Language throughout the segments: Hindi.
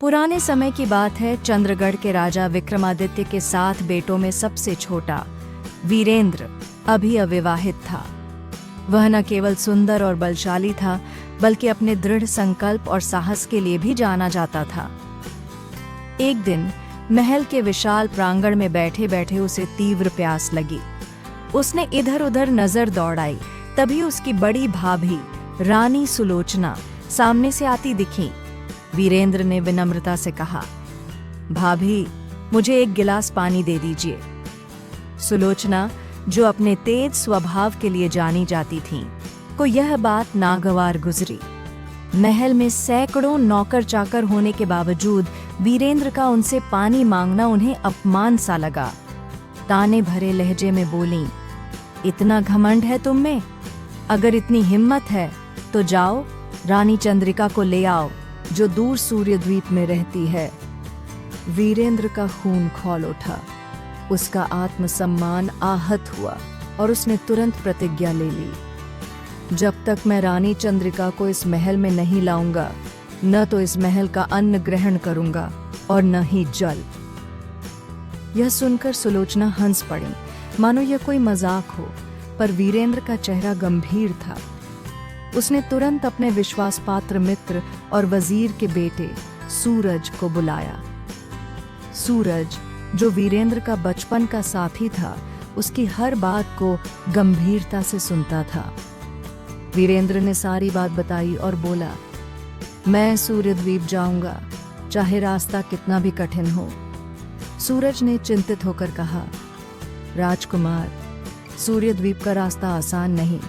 पुराने समय की बात है। चंद्रगढ़ के राजा विक्रमादित्य के 7 बेटों में सबसे छोटा वीरेंद्र अभी अविवाहित था। वह न केवल सुंदर और बलशाली था, बल्कि अपने दृढ़ संकल्प और साहस के लिए भी जाना जाता था। एक दिन महल के विशाल प्रांगण में बैठे बैठे उसे तीव्र प्यास लगी। उसने इधर उधर नजर दौड़ाई, तभी उसकी बड़ी भाभी रानी सुलोचना सामने से आती दिखी। वीरेंद्र ने विनम्रता से कहा, भाभी, मुझे एक गिलास पानी दे दीजिए। सुलोचना, जो अपने तेज स्वभाव के लिए जानी जाती थीं, को यह बात नागवार गुजरी। महल में सैकड़ों नौकर चाकर होने के बावजूद वीरेंद्र का उनसे पानी मांगना उन्हें अपमान सा लगा। ताने भरे लहजे में बोलीं, इतना घमंड है तुम में? अगर इतनी हिम्मत है तो जाओ, रानी चंद्रिका को ले आओ, जो दूर सूर्यद्वीप में रहती है। वीरेंद्र का खून खौल उठा, उसका आत्मसम्मान आहत हुआ और उसने तुरंत प्रतिज्ञा ले ली, जब तक मैं रानी चंद्रिका को इस महल में नहीं लाऊंगा, न तो इस महल का अन्न ग्रहण करूंगा और न ही जल। यह सुनकर सुलोचना हंस पड़ी, मानो यह कोई मजाक हो, पर वीरेंद्र का चेहरा गंभीर था। उसने तुरंत अपने विश्वास पात्र मित्र और वजीर के बेटे सूरज को बुलाया। सूरज, जो वीरेंद्र का बचपन का साथी था, उसकी हर बात को गंभीरता से सुनता था। वीरेंद्र ने सारी बात बताई और बोला, मैं सूर्यद्वीप जाऊंगा, चाहे रास्ता कितना भी कठिन हो। सूरज ने चिंतित होकर कहा, राजकुमार, सूर्यद्वीप का रास्ता आसान नहीं।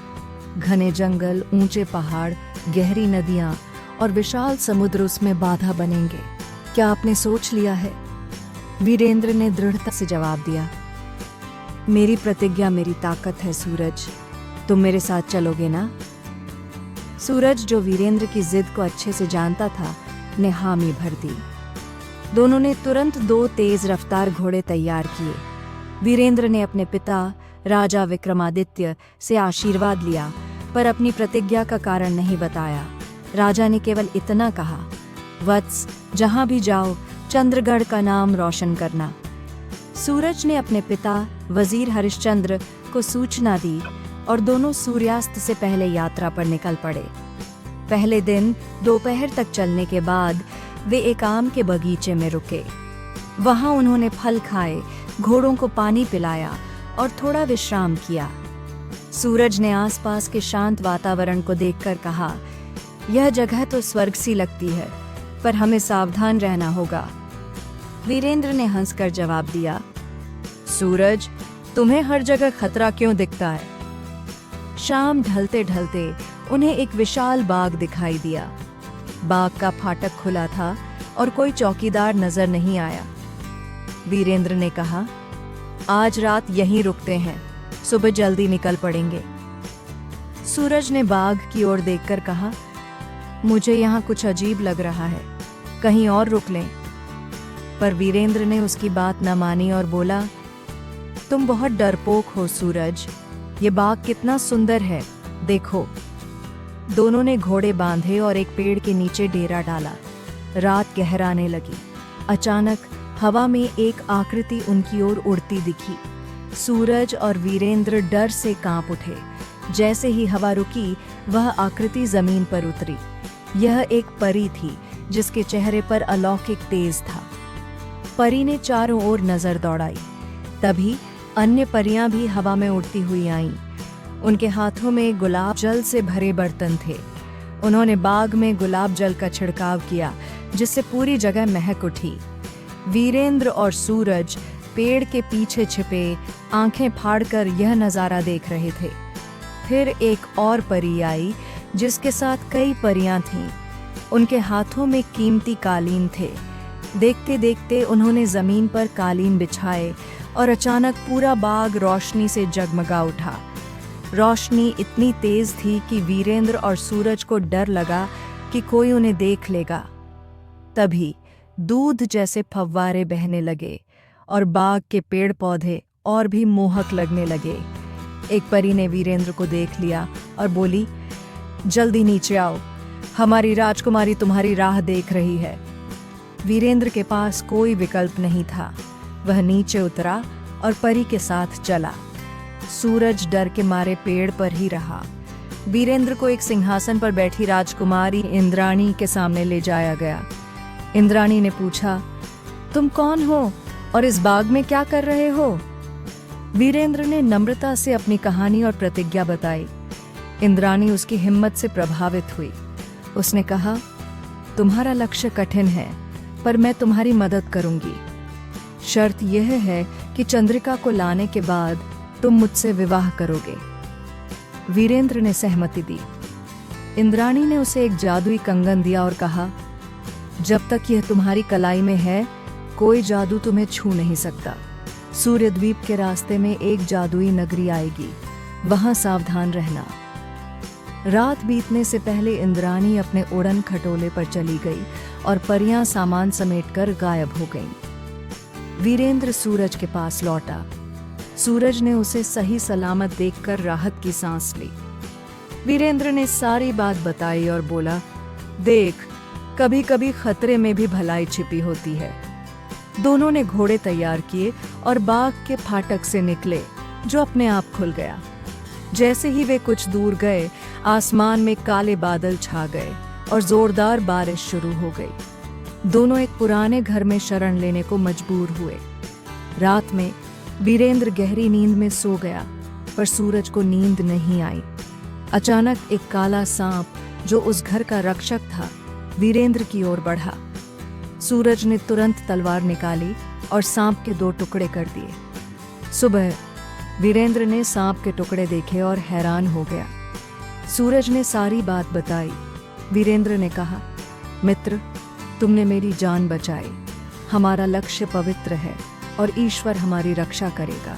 घने जंगल, ऊंचे पहाड़, गहरी नदियां और विशाल समुद्र उसमें बाधा बनेंगे। क्या आपने सोच लिया है? वीरेंद्र ने दृढ़ता से जवाब दिया, मेरी प्रतिज्ञा मेरी ताकत है सूरज, तुम मेरे साथ चलोगे ना? सूरज, जो वीरेंद्र की जिद को अच्छे से जानता था, ने हामी भर दी। दोनों ने तुरंत 2 तेज रफ्तार घोड़े तैयार किए। वीरेंद्र ने अपने पिता राजा विक्रमादित्य से आशीर्वाद लिया, पर अपनी प्रतिज्ञा का कारण नहीं बताया। राजा ने केवल इतना कहा, वत्स, जहां भी जाओ चंद्रगढ़ का नाम रोशन करना। सूरज ने अपने पिता वजीर हरिश्चंद्र को सूचना दी और दोनों सूर्यास्त से पहले यात्रा पर निकल पड़े। पहले दिन दोपहर तक चलने के बाद वे एक आम के बगीचे में रुके। वहां उन्होंने फल खाए, घोड़ों को पानी पिलाया और थोड़ा विश्राम किया। सूरज ने आसपास के शांत वातावरण को देखकर कहा, यह जगह तो स्वर्ग सी लगती है, पर हमें सावधान रहना होगा। वीरेंद्र ने हंसकर जवाब दिया, सूरज, तुम्हें हर जगह खतरा क्यों दिखता है? शाम ढलते ढलते उन्हें एक विशाल बाग दिखाई दिया। बाग का फाटक खुला था और कोई चौकीदार नजर नहीं आया। वीरेंद्र ने कहा, आज रात यहीं रुकते हैं, सुबह जल्दी निकल पड़ेंगे। सूरज ने बाग की ओर देखकर कहा, मुझे यहाँ कुछ अजीब लग रहा है, कहीं और रुक लें। पर वीरेंद्र ने उसकी बात न मानी और बोला, तुम बहुत डरपोक हो सूरज, ये बाग कितना सुंदर है, देखो। दोनों ने घोड़े बांधे और एक पेड़ के नीचे डेरा डाला। रात गहराने लगी। अचानक हवा में एक आकृति उनकी ओर उड़ती दिखी। सूरज और वीरेंद्र डर से कांप उठे। जैसे ही हवा रुकी, वह आकृति जमीन पर उतरी। यह एक परी थी, जिसके चेहरे पर अलौकिक तेज था। परी ने चारों ओर नजर दौड़ाई। तभी अन्य परियां भी हवा में उड़ती हुई आईं। उनके हाथों में गुलाब जल से भरे बर्तन थे। उन्होंने बाग में गुलाब जल का छिड़काव किया, जिससे पूरी जगह महक उठी। वीरेंद्र और सूरज पेड़ के पीछे छिपे आंखें फाड़कर यह नजारा देख रहे थे। फिर एक और परी आई, जिसके साथ कई परियां थीं। उनके हाथों में कीमती कालीन थे। देखते देखते उन्होंने जमीन पर कालीन बिछाए और अचानक पूरा बाग रोशनी से जगमगा उठा। रोशनी इतनी तेज थी कि वीरेंद्र और सूरज को डर लगा कि कोई उन्हें देख लेगा। तभी दूध जैसे फव्वारे बहने लगे और बाग के पेड़ पौधे और भी मोहक लगने लगे। एक परी ने वीरेंद्र को देख लिया और बोली, जल्दी नीचे आओ, हमारी राजकुमारी तुम्हारी राह देख रही है। वीरेंद्र के पास कोई विकल्प नहीं था। वह नीचे उतरा और परी के साथ चला। सूरज डर के मारे पेड़ पर ही रहा। वीरेंद्र को एक सिंहासन पर बैठी राजकुमारी इंद्राणी के सामने ले जाया गया। इंद्राणी ने पूछा, तुम कौन हो और इस बाग में क्या कर रहे हो? वीरेंद्र ने नम्रता से अपनी कहानी और प्रतिज्ञा बताई। इंद्राणी उसकी हिम्मत से प्रभावित हुई। उसने कहा, तुम्हारा लक्ष्य कठिन है, पर मैं तुम्हारी मदद करूंगी। शर्त यह है कि चंद्रिका को लाने के बाद तुम मुझसे विवाह करोगे। वीरेंद्र ने सहमति दी। इंद्राणी ने उसे एक जादुई कंगन दिया और कहा, जब तक यह तुम्हारी कलाई में है, कोई जादू तुम्हें छू नहीं सकता। सूर्यद्वीप के रास्ते में एक जादुई नगरी आएगी, वहां सावधान रहना। रात बीतने से पहले इंद्राणी अपने उड़न खटोले पर चली गई और परियां सामान समेटकर गायब हो गईं। वीरेंद्र सूरज के पास लौटा। सूरज ने उसे सही सलामत देखकर राहत की सांस ली। वीरेंद्र ने सारी बात बताई और बोला, देख, कभी कभी खतरे में भी भलाई छिपी होती है। दोनों ने घोड़े तैयार किए और बाग के फाटक से निकले, जो अपने आप खुल गया। जैसे ही वे कुछ दूर गए, आसमान में काले बादल छा गए और जोरदार बारिश शुरू हो गई। दोनों एक पुराने घर में शरण लेने को मजबूर हुए। रात में वीरेंद्र गहरी नींद में सो गया, पर सूरज को नींद नहीं आई। अचानक एक काला सांप, जो उस घर का रक्षक था, वीरेंद्र की ओर बढ़ा। सूरज ने तुरंत तलवार निकाली और सांप के 2 टुकड़े कर दिए। सुबह वीरेंद्र ने सांप के टुकड़े देखे और हैरान हो गया। सूरज ने सारी बात बताई। वीरेंद्र ने कहा, मित्र, तुमने मेरी जान बचाई। हमारा लक्ष्य पवित्र है और ईश्वर हमारी रक्षा करेगा।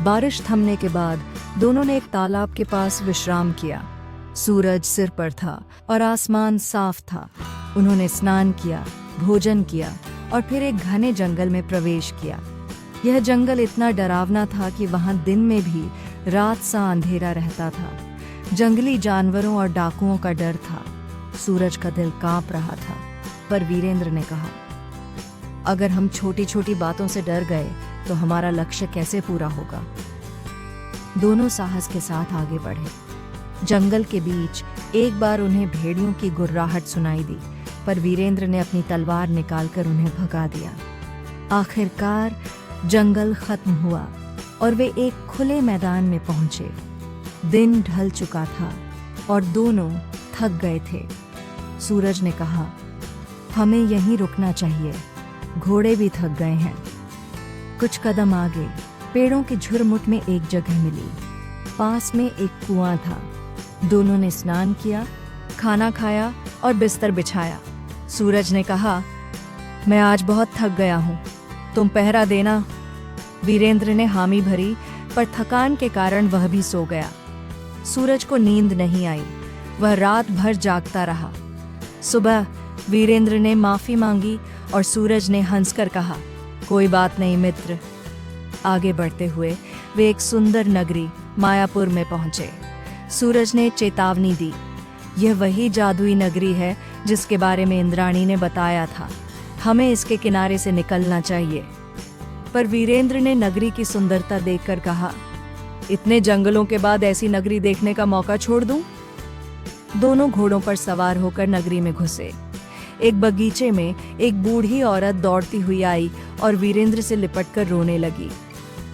बारिश थमने के बाद दोनों ने एक तालाब के पास विश्राम किया। सूरज सिर पर था और आसमान साफ था। उन्होंने स्नान किया, भोजन किया और फिर एक घने जंगल में प्रवेश किया। यह जंगल इतना डरावना था कि वहां दिन में भी रात सा अंधेरा रहता था। जंगली जानवरों और डाकुओं का डर था। सूरज का दिल कांप रहा था, पर वीरेंद्र ने कहा, अगर हम छोटी छोटी बातों से डर गए तो हमारा लक्ष्य कैसे पूरा होगा? दोनों साहस के साथ आगे बढ़े। जंगल के बीच एक बार उन्हें भेड़ियों की गुर्राहट सुनाई दी, पर वीरेंद्र ने अपनी तलवार निकालकर उन्हें भगा दिया। आखिरकार जंगल खत्म हुआ और वे एक खुले मैदान में पहुंचे। दिन ढल चुका था और दोनों थक गए थे। सूरज ने कहा, हमें यहीं रुकना चाहिए, घोड़े भी थक गए हैं। कुछ कदम आगे पेड़ों के झुरमुट में एक जगह मिली। पास में एक कुआं था। दोनों ने स्नान किया, खाना खाया और बिस्तर बिछाया। सूरज ने कहा, मैं आज बहुत थक गया हूँ, तुम पहरा देना। वीरेंद्र ने हामी भरी, पर थकान के कारण वह भी सो गया। सूरज को नींद नहीं आई। वह रात भर जागता रहा। सुबह वीरेंद्र ने माफी मांगी और सूरज ने हंसकर कहा, कोई बात नहीं मित्र। आगे बढ़ते हुए वे एक सुंदर नगरी मायापुर में पहुंचे। सूरज ने चेतावनी दी, यह वही जादुई नगरी है जिसके बारे में इंद्राणी ने बताया था। हमें इसके किनारे से निकलना चाहिए। पर वीरेंद्र ने नगरी की सुंदरता देखकर कहा, इतने जंगलों के बाद ऐसी नगरी देखने का मौका छोड़ दूं? दोनों घोड़ों पर सवार होकर नगरी में घुसे। एक बगीचे में एक बूढ़ी औरत दौड़ती हुई आई और वीरेंद्र से लिपटकर रोने लगी।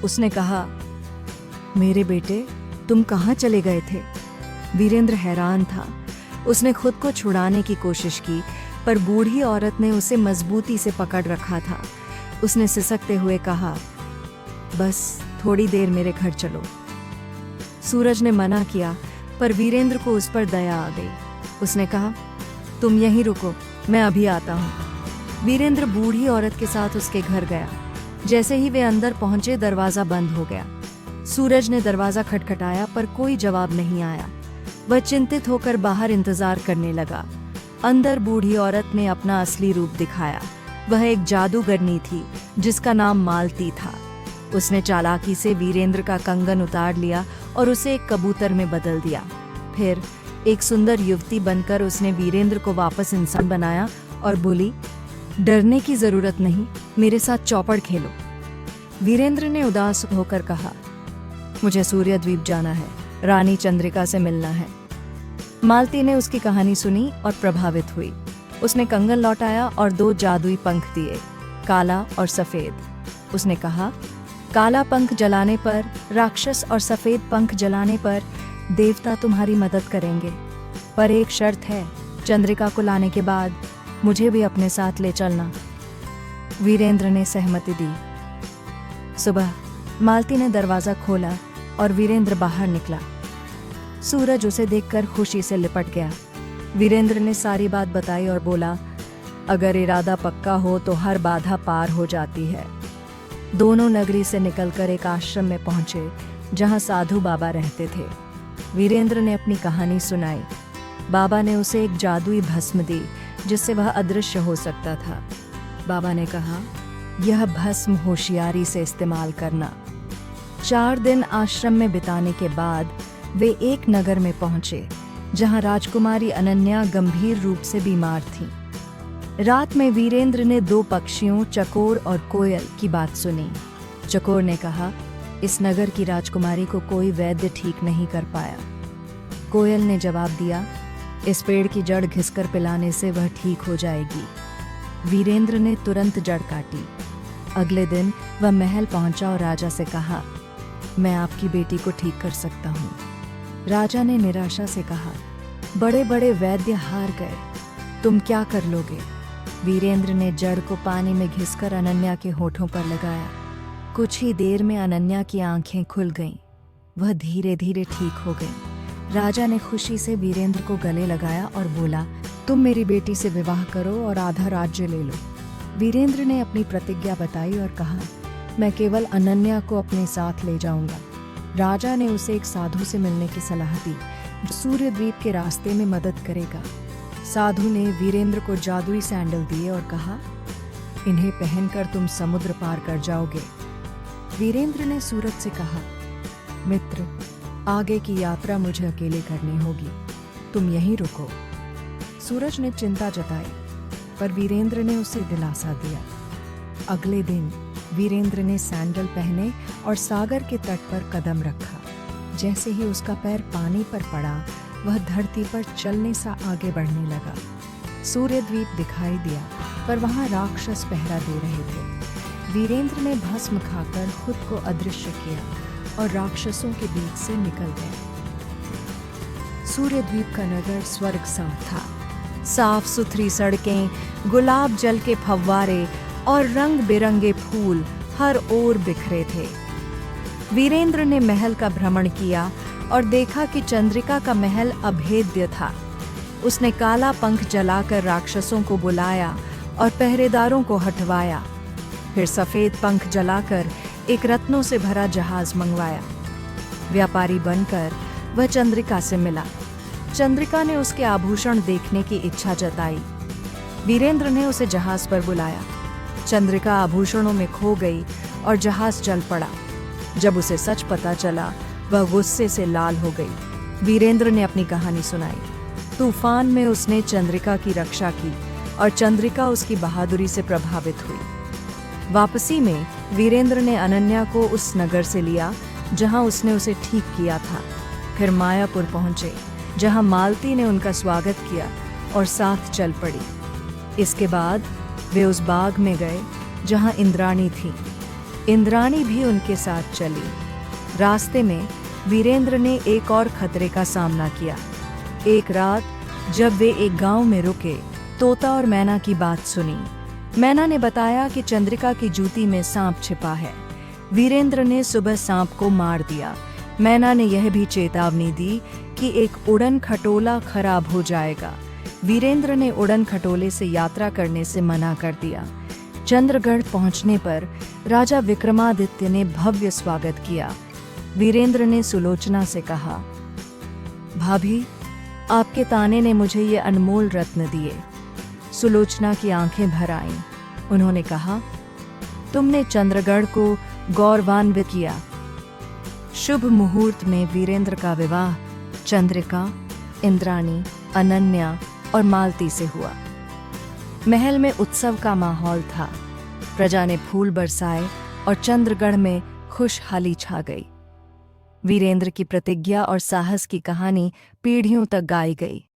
उसने कहा, मेरे बेटे, तुम कहाँ चले गए थे? वीरेंद्र हैरान था। उसने खुद को छुड़ाने की कोशिश की, पर बूढ़ी औरत ने उसे मजबूती से पकड़ रखा था। उसने सिसकते हुए कहा, बस थोड़ी देर मेरे घर चलो। सूरज ने मना किया, पर वीरेंद्र को उस पर दया आ गई। उसने कहा, तुम यहीं रुको, मैं अभी आता हूँ। वीरेंद्र बूढ़ी औरत के साथ उसके घर गया। जैसे ही वे अंदर पहुंचे, दरवाजा बंद हो गया। सूरज ने दरवाजा खटखटाया, पर कोई जवाब नहीं आया। वह चिंतित होकर बाहर इंतजार करने लगा। अंदर बूढ़ी औरत ने अपना असली रूप दिखाया। वह एक जादूगरनी थी जिसका नाम मालती था। उसने चालाकी से वीरेंद्र का कंगन उतार लिया और उसे एक कबूतर में बदल दिया। फिर एक सुंदर युवती बनकर उसने वीरेंद्र को वापस इंसान बनाया और बोली, डरने की जरूरत नहीं, मेरे साथ चौपड़ खेलो। वीरेंद्र ने उदास होकर कहा, मुझे सूर्यद्वीप जाना है, रानी चंद्रिका से मिलना है। मालती ने उसकी कहानी सुनी और प्रभावित हुई। उसने कंगन लौटाया और 2 जादुई पंख दिए, काला और सफेद। उसने कहा, काला पंख जलाने पर राक्षस और सफेद पंख जलाने पर देवता तुम्हारी मदद करेंगे, पर एक शर्त है, चंद्रिका को लाने के बाद मुझे भी अपने साथ ले चलना। वीरेंद्र ने सहमति दी। सुबह मालती ने दरवाजा खोला और वीरेंद्र बाहर निकला। सूरज उसे देखकर खुशी से लिपट गया। वीरेंद्र ने सारी बात बताई और बोला, अगर इरादा पक्का हो तो हर बाधा पार हो जाती है। दोनों नगरी से निकलकर एक आश्रम में पहुंचे जहां साधु बाबा रहते थे। वीरेंद्र ने अपनी कहानी सुनाई। बाबा ने उसे एक जादुई भस्म दी जिससे वह अदृश्य हो सकता था। बाबा ने कहा, यह भस्म होशियारी से इस्तेमाल करना। 4 दिन आश्रम में बिताने के बाद वे एक नगर में पहुंचे जहां राजकुमारी अनन्या गंभीर रूप से बीमार थी। रात में वीरेंद्र ने 2 पक्षियों चकोर और कोयल की बात सुनी। चकोर ने कहा, इस नगर की राजकुमारी को कोई वैद्य ठीक नहीं कर पाया। कोयल ने जवाब दिया, इस पेड़ की जड़ घिसकर पिलाने से वह ठीक हो जाएगी। वीरेंद्र ने तुरंत जड़ काटी। अगले दिन वह महल पहुंचा और राजा से कहा, मैं आपकी बेटी को ठीक कर सकता हूँ। राजा ने निराशा से कहा, बड़े बड़े वैद्य हार गए, तुम क्या कर लोगे? वीरेंद्र ने जड़ को पानी में घिसकर अनन्या के होठों पर लगाया। कुछ ही देर में अनन्या की आंखें खुल गईं। वह धीरे धीरे ठीक हो गई। राजा ने खुशी से वीरेंद्र को गले लगाया और बोला, तुम मेरी बेटी से विवाह करो और आधा राज्य ले लो। वीरेंद्र ने अपनी प्रतिज्ञा बताई और कहा, मैं केवल अनन्या को अपने साथ ले जाऊंगा। राजा ने उसे एक साधु से मिलने की सलाह दी जो सूर्यद्वीप के रास्ते में मदद करेगा। साधु ने वीरेंद्र को जादुई सैंडल दिए और कहा, इन्हें पहनकर तुम समुद्र पार कर जाओगे। वीरेंद्र ने सूरज से कहा, मित्र, आगे की यात्रा मुझे अकेले करनी होगी, तुम यहीं रुको। सूरज ने चिंता जताई, पर वीरेंद्र ने उसे दिलासा दिया। अगले दिन वीरेंद्र ने सैंडल पहने और सागर के तट पर कदम रखा। जैसे ही उसका पैर पानी पर पड़ा, वह धरती पर चलने सा आगे बढ़ने लगा। सूर्यद्वीप दिखाई दिया, पर वहां राक्षस पहरा दे रहे थे। वीरेंद्र ने भस्म खाकर खुद को अदृश्य किया और राक्षसों के बीच से निकल गया। सूर्यद्वीप का नगर स्वर्ग सा था। साफ सुथरी सड़कें, गुलाब जल के फव्वारे और रंग बिरंगे फूल हर ओर बिखरे थे। वीरेंद्र ने महल का भ्रमण किया और देखा कि चंद्रिका का महल अभेद्य था। उसने काला पंख जलाकर राक्षसों को बुलाया और पहरेदारों को हटवाया। फिर सफेद पंख जलाकर एक रत्नों से भरा जहाज मंगवाया। व्यापारी बनकर वह चंद्रिका से मिला। चंद्रिका ने उसके आभूषण देखने की इच्छा जताई। वीरेंद्र ने उसे जहाज पर बुलाया। चंद्रिका आभूषणों में खो गई और जहाज चल पड़ा। जब उसे सच पता चला, वह गुस्से से लाल हो गई। वीरेंद्र ने अपनी कहानी सुनाई। तूफान में उसने चंद्रिका की रक्षा की और चंद्रिका उसकी बहादुरी से प्रभावित हुई। वापसी में वीरेंद्र ने अनन्या को उस नगर से लिया जहां उसने उसे ठीक किया था। फिर मायापुर पहुंचे जहां मालती ने उनका स्वागत किया और साथ चल पड़ी। इसके बाद वे उस बाग में गए जहां इंद्राणी थी। इंद्राणी भी उनके साथ चली। रास्ते में वीरेंद्र ने एक और खतरे का सामना किया। एक रात जब वे एक गांव में रुके, तोता और मैना की बात सुनी। मैना ने बताया कि चंद्रिका की जूती में सांप छिपा है। वीरेंद्र ने सुबह सांप को मार दिया। मैना ने यह भी चेतावनी दी कि एक उड़न खटोला खराब हो जाएगा। वीरेंद्र ने उड़न खटोले से यात्रा करने से मना कर दिया। चंद्रगढ़ पहुंचने पर राजा विक्रमादित्य ने भव्य स्वागत किया। वीरेंद्र ने सुलोचना से कहा, भाभी, आपके ताने ने मुझे ये अनमोल रत्न दिए। सुलोचना की आंखें भर आईं। उन्होंने कहा, तुमने चंद्रगढ़ को गौरवान्वित किया। शुभ मुहूर्त में वीरेंद्र का विवाह चंद्रिका, इंद्राणी, अनन्या और मालती से हुआ। महल में उत्सव का माहौल था। प्रजा ने फूल बरसाए और चंद्रगढ़ में खुशहाली छा गई। वीरेंद्र की प्रतिज्ञा और साहस की कहानी पीढ़ियों तक गाई गई।